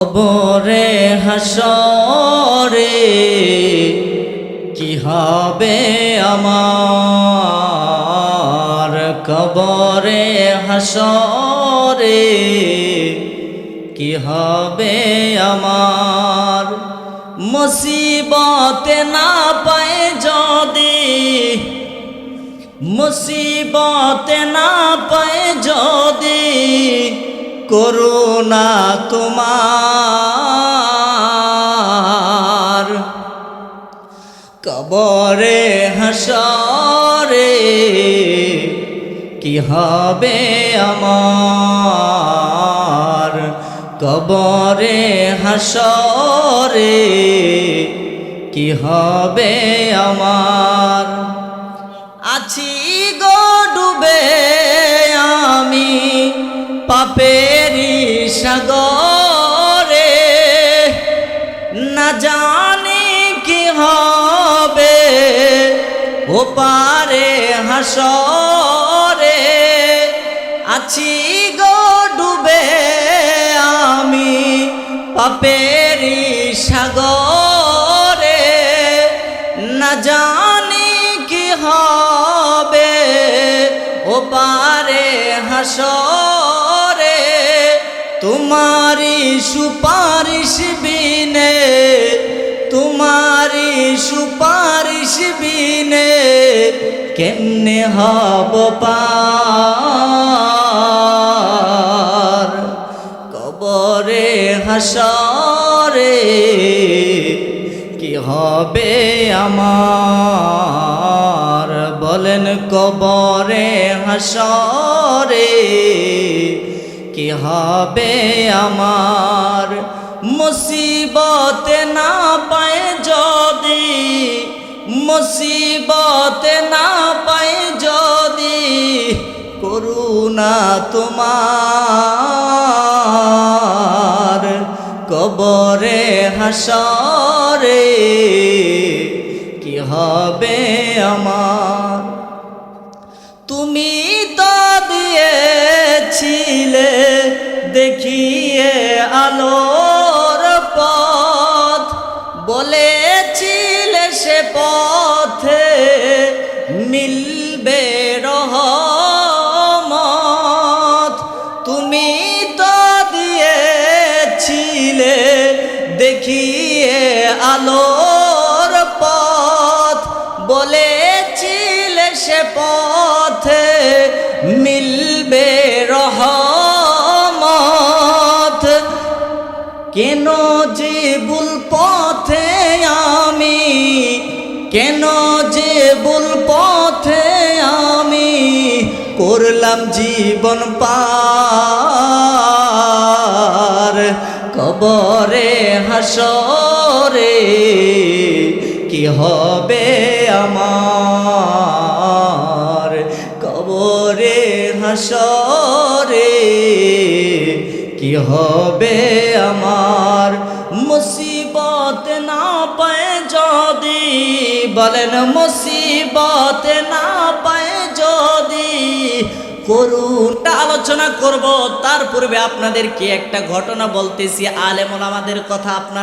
কবরে হাসরে কি হবে আমার, কবরে হাসরে কি হবে আমার। মুসিবতে না পায় যদি, মুসিবতে না পায় যদি করুণা তোমার, কবরে হাসরে কি হবে আমার, কবরে হাসরে কি হবে আমার। আছি গো ডুবে আমি পাপেরি সাগরে, না জানি কি হবে ওপারে হাসরে। আছি গো ডুবে আমি পাপেরি সাগরে, না জানি কি হবে ওপারে হাসরে। তোমারি সুপারিশ বিনে, তোমারি সুপারিশ বিনে কেমনে হব পার, কবরে হাসরে কি হবে আমার। বলেন কবরে হাসরে কি হবে আমার। মুসিবতে না পায় যদি, মুসিবতে না পায় যদি করুণা তোমার, কবরে হাসরে কি হবে আমার। তুমি তো দিয়েছিলে দেখিয়ে আলোর পথ, বলেছিলে সে পথে মিলবে রহমত। তুমি তো দিয়েছিলে দেখিয়ে আলোর পথ, বলেছিলে সে পথে মিলবে রহমত। কেন যে ভুল পথে আমি, কেন যে ভুল পথে আমি করলাম জীবন পার, কবরে হাসরে কি হবে আমার, কবরে হাসরে কি হবে আমার। মুসিবত না পায় যদি, বলেন মুসিবত না পায় যদি করুণটা আলোচনা করব। তার পূর্বে আপনাদেরকে একটা ঘটনা বলতেছি, আলেম ওলামাদের কথা আপনারা